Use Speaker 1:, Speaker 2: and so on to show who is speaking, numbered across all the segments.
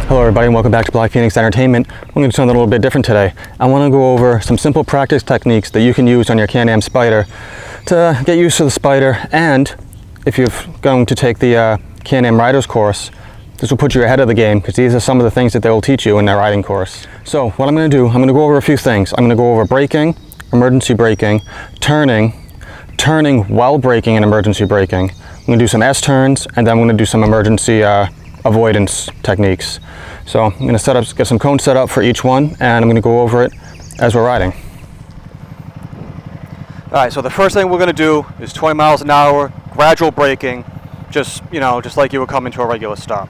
Speaker 1: Hello everybody and welcome back to Blackphoenix Entertainment. I'm going to do something a little bit different today. I want to go over some simple practice techniques that you can use on your Can Am Spyder to get used to the Spyder, and if you're going to take the Can Am Riders course, this will put you ahead of the game because these are some of the things that they will teach you in their riding course. So what I'm going to do, I'm going to go over a few things. I'm going to go over braking, emergency braking, turning while braking and emergency braking. I'm going to do some S-turns, and then I'm going to do some emergency avoidance techniques. So I'm going to get some cones set up for each one, and I'm going to go over it as we're riding. Alright, so the first thing we're going to do is 20 miles an hour, gradual braking, just like you would come into a regular stop.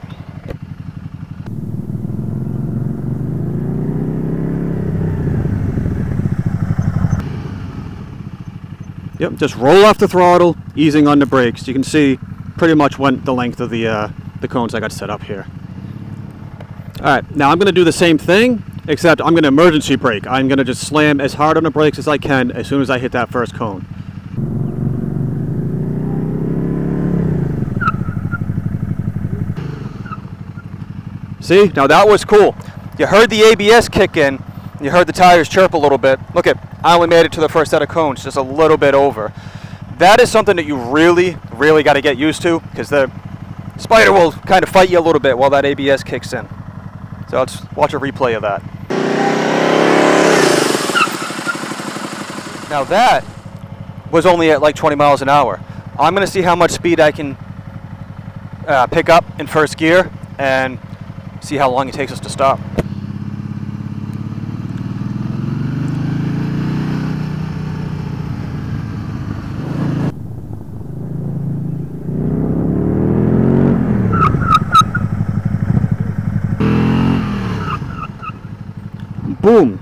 Speaker 1: Yep, just roll off the throttle, easing on the brakes. You can see pretty much went the length of the cones I got set up here. Alright, now I'm going to do the same thing, except I'm going to emergency brake. I'm going to just slam as hard on the brakes as I can as soon as I hit that first cone. See, now that was cool. You heard the ABS kick in, you heard the tires chirp a little bit. Look at, I only made it to the first set of cones, just a little bit over. That is something that you really got to get used to, because the Spyder will kind of fight you a little bit while that ABS kicks in. So let's watch a replay of that. Now that was only at like 20 miles an hour. I'm going to see how much speed I can pick up in first gear and see how long it takes us to stop. Boom.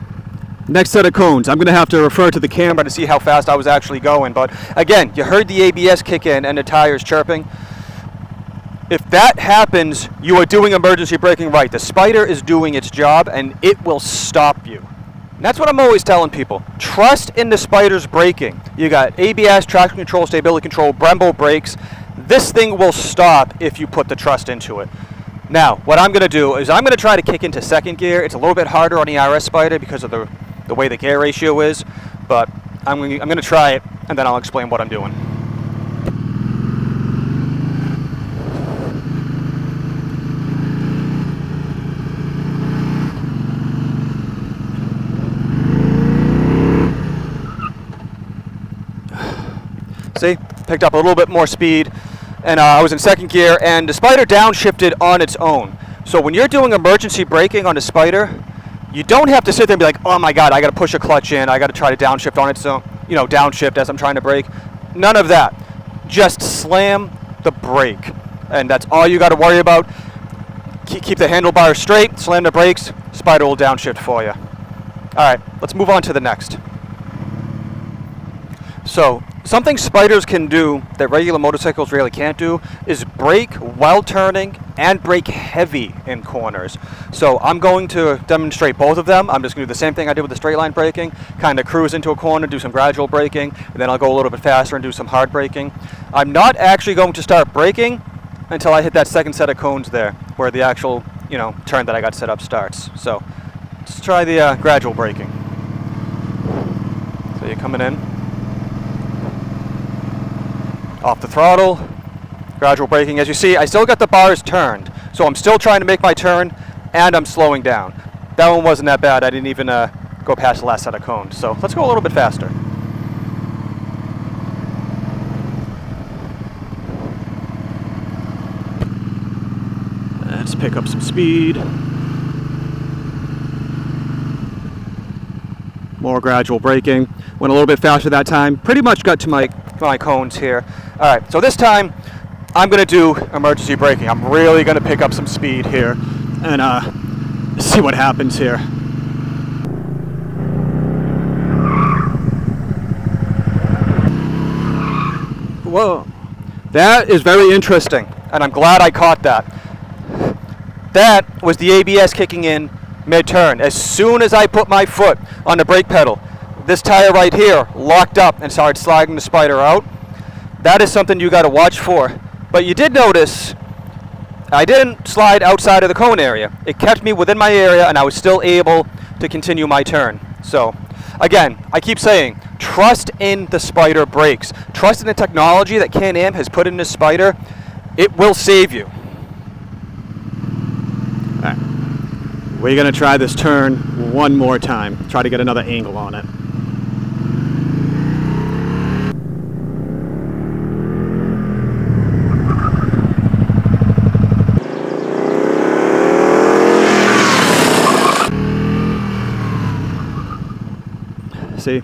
Speaker 1: Next set of cones. I'm going to have to refer to the camera to see how fast I was actually going. But again, you heard the ABS kick in and the tires chirping. If that happens, you are doing emergency braking right. The Spyder is doing its job and it will stop you. And that's what I'm always telling people. Trust in the Spyder's braking. You got ABS, traction control, stability control, Brembo brakes. This thing will stop if you put the trust into it. Now, what I'm going to do is I'm going to try to kick into second gear. It's a little bit harder on the RS Spyder because of the way the gear ratio is, but I'm going to try it, and then I'll explain what I'm doing. See, picked up a little bit more speed. And I was in second gear, and the Spyder downshifted on its own. So when you're doing emergency braking on the Spyder, you don't have to sit there and be like, oh my god, I got to push a clutch in, I got to try to downshift on its own, downshift as I'm trying to brake. None of that. Just slam the brake, and that's all you got to worry about. Keep the handlebars straight, slam the brakes, Spyder will downshift for you. Alright, let's move on to the next. So, something Spyders can do that regular motorcycles really can't do is brake while turning and brake heavy in corners. So I'm going to demonstrate both of them. I'm just going to do the same thing I did with the straight line braking, kind of cruise into a corner, do some gradual braking, and then I'll go a little bit faster and do some hard braking. I'm not actually going to start braking until I hit that second set of cones there, where the actual, turn that I got set up starts. So let's try the gradual braking. So you're coming in. Off the throttle, gradual braking. As you see, I still got the bars turned, so I'm still trying to make my turn, and I'm slowing down. That one wasn't that bad. I didn't even go past the last set of cones. So let's go a little bit faster. Let's pick up some speed. More gradual braking. Went a little bit faster that time. Pretty much got to my cones here. Alright, so this time I'm going to do emergency braking. I'm really going to pick up some speed here and see what happens here. Whoa, that is very interesting, and I'm glad I caught that. That was the ABS kicking in mid-turn. As soon as I put my foot on the brake pedal, this tire right here locked up and started sliding the Spyder out. That is something you got to watch for. But you did notice I didn't slide outside of the cone area. It kept me within my area, and I was still able to continue my turn. So, again, I keep saying, trust in the Spyder brakes. Trust in the technology that Can Am has put in this Spyder. It will save you. All right. We're going to try this turn one more time. Try to get another angle on it. See?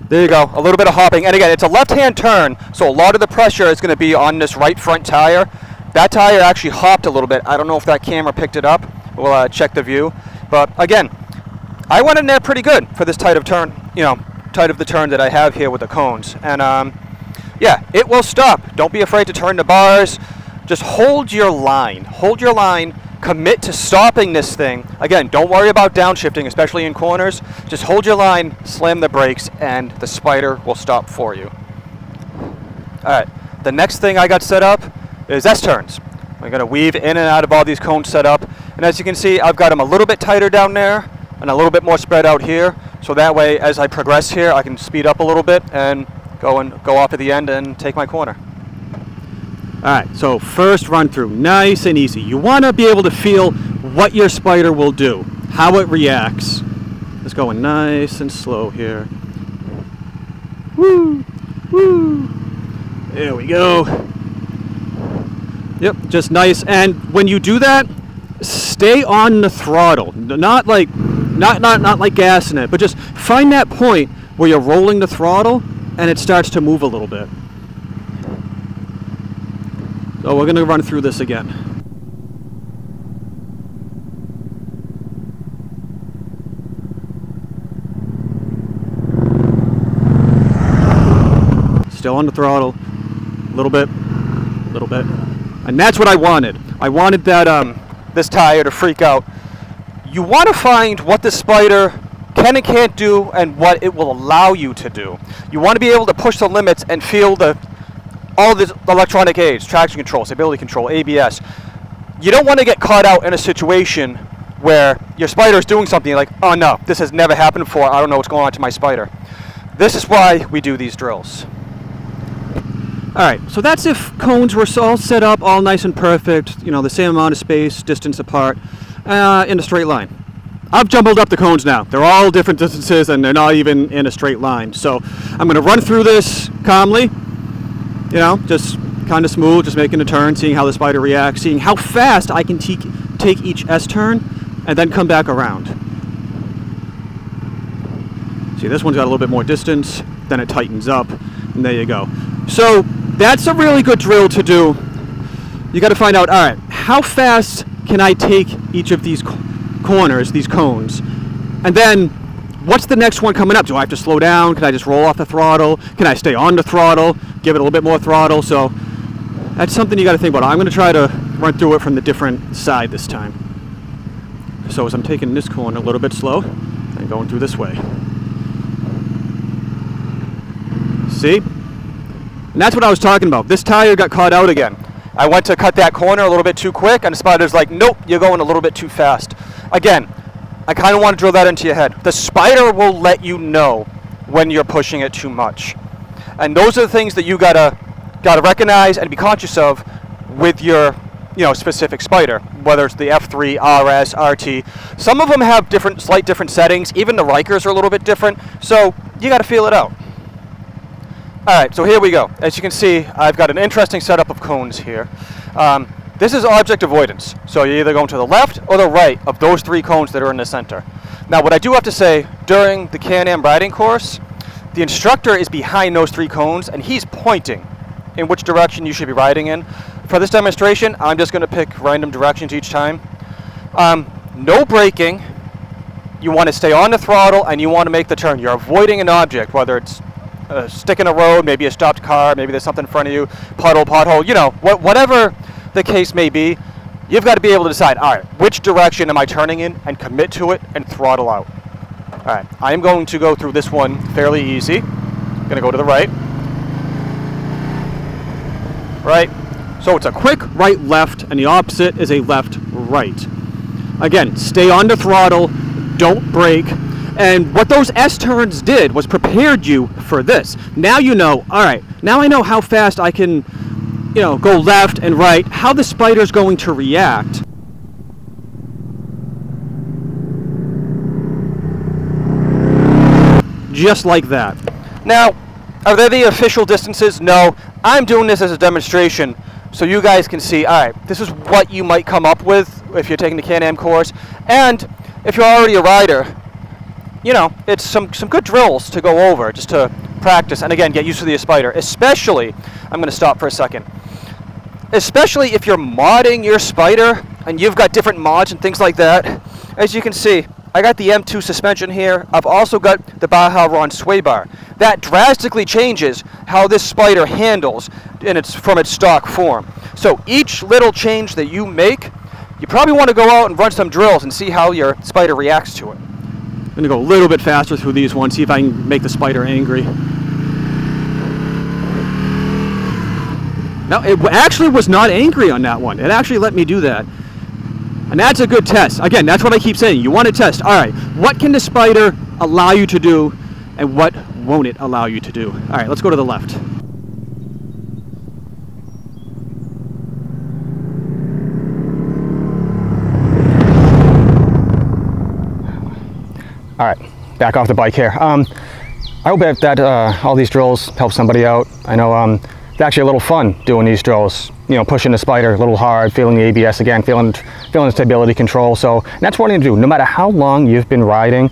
Speaker 1: There you go, a little bit of hopping. And again, it's a left-hand turn, so a lot of the pressure is going to be on this right front tire. That tire actually hopped a little bit. I don't know if that camera picked it up. We'll check the view. But again, I went in there pretty good for this tight of turn, tight of the turn that I have here with the cones. And yeah, it will stop. Don't be afraid to turn the bars. Just hold your line. Hold your line. Commit to stopping this thing. Again, don't worry about downshifting, especially in corners. Just hold your line, slam the brakes, and the Spyder will stop for you. All right, the next thing I got set up is S-turns. I'm gonna weave in and out of all these cones set up. And as you can see, I've got them a little bit tighter down there and a little bit more spread out here. So that way, as I progress here, I can speed up a little bit and go off at the end and take my corner. All right, so first run through, nice and easy. You want to be able to feel what your Spyder will do, how it reacts. Just going nice and slow here. Woo, woo. There we go. Yep, just nice. And when you do that, stay on the throttle. Not like gassing it, but just find that point where you're rolling the throttle and it starts to move a little bit. So we're going to run through this again. Still on the throttle, a little bit, and that's what I wanted. I wanted that this tire to freak out. You want to find what the Spyder can and can't do, and what it will allow you to do. You want to be able to push the limits and feel all the electronic aids, traction control, stability control, ABS. You don't want to get caught out in a situation where your Spyder is doing something like, oh no, this has never happened before, I don't know what's going on to my Spyder. This is why we do these drills. Alright, so that's if cones were all set up, all nice and perfect, the same amount of space, distance apart, in a straight line. I've jumbled up the cones now. They're all different distances and they're not even in a straight line. So I'm going to run through this calmly. Just kind of smooth, just making a turn, seeing how the Spyder reacts, seeing how fast I can take each S-turn, and then come back around. See, this one's got a little bit more distance, then it tightens up, and there you go. So that's a really good drill to do. You got to find out, all right, how fast can I take each of these corners, these cones, and then what's the next one coming up? Do I have to slow down? Can I just roll off the throttle? Can I stay on the throttle? Give it a little bit more throttle? So that's something you got to think about. I'm going to try to run through it from the different side this time. So as I'm taking this corner a little bit slow and going through this way. See? And that's what I was talking about. This tire got caught out again. I went to cut that corner a little bit too quick, and the Spyder's like, nope, you're going a little bit too fast. Again, I kind of want to drill that into your head. The Spyder will let you know when you're pushing it too much. And those are the things that you gotta recognize and be conscious of with your specific Spyder, whether it's the F3, RS, RT. Some of them have slight different settings. Even the Rykers are a little bit different. So you gotta feel it out. All right, so here we go. As you can see, I've got an interesting setup of cones here. This is object avoidance. So you're either going to the left or the right of those three cones that are in the center. Now, what I do have to say, during the Can Am riding course, the instructor is behind those three cones and he's pointing in which direction you should be riding in. For this demonstration, I'm just going to pick random directions each time. No braking. You want to stay on the throttle and you want to make the turn. You're avoiding an object, whether it's a stick in a road, maybe a stopped car, maybe there's something in front of you, puddle, pothole, whatever the case may be, you've got to be able to decide, all right, which direction am I turning in, and commit to it and throttle out. All right, I am going to go through this one fairly easy. I'm going to go to the right, So it's a quick right left, and the opposite is a left right. Again, stay on the throttle, don't brake. And what those S turns did was prepared you for this. Now you know, all right, now I know how fast I can, you know, go left and right, how the Spyder's going to react. Just like that. Now, are they the official distances? No. I'm doing this as a demonstration so you guys can see, all right, this is what you might come up with if you're taking the Can Am course. And if you're already a rider, you know, it's some good drills to go over just to practice and, again, get used to the Spyder. Especially, I'm going to stop for a second, especially if you're modding your Spyder and you've got different mods and things like that. As you can see, I got the M2 suspension here. I've also got the Bajaron swaybar. That drastically changes how this Spyder handles from its stock form. So each little change that you make, you probably want to go out and run some drills and see how your Spyder reacts to it. I'm going to go a little bit faster through these ones, see if I can make the Spyder angry. No, it actually was not angry on that one. It actually let me do that. And that's a good test. Again, that's what I keep saying. You want to test. All right, what can the Spyder allow you to do and what won't it allow you to do? All right, let's go to the left. All right, back off the bike here. I hope that all these drills help somebody out. I know it's actually a little fun doing these drills. You know, pushing the Spyder a little hard, feeling the ABS again, feeling the stability control. So that's what I'm gonna do. No matter how long you've been riding,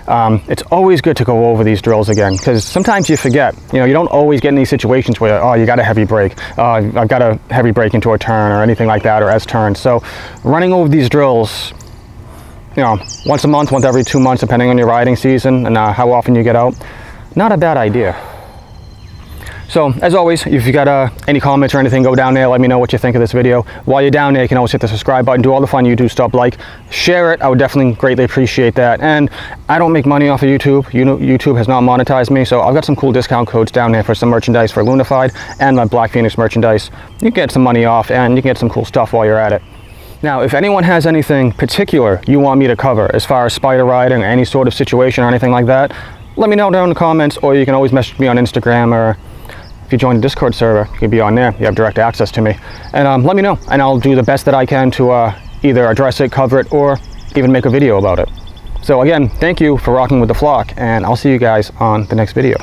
Speaker 1: it's always good to go over these drills again, because sometimes you forget. You know, you don't always get in these situations where, oh, you got a heavy brake, I've got a heavy brake into a turn or anything like that, or S turn. So running over these drills, you know, once a month, once every 2 months, depending on your riding season and how often you get out, not a bad idea. So, as always, if you got any comments or anything, go down there, let me know what you think of this video. While you're down there, you can always hit the subscribe button, do all the fun YouTube stuff, like, share it. I would definitely greatly appreciate that. And I don't make money off of YouTube. You know, YouTube has not monetized me, so I've got some cool discount codes down there for some merchandise for Lunafide and my Blackphoenix merchandise. You can get some money off and you can get some cool stuff while you're at it. Now, if anyone has anything particular you want me to cover as far as Spyder riding or any sort of situation or anything like that, let me know down in the comments, or you can always message me on Instagram, or if you join the Discord server, you can be on there. You have direct access to me. And let me know, and I'll do the best that I can to either address it, cover it, or even make a video about it. So again, thank you for rocking with the flock, and I'll see you guys on the next video.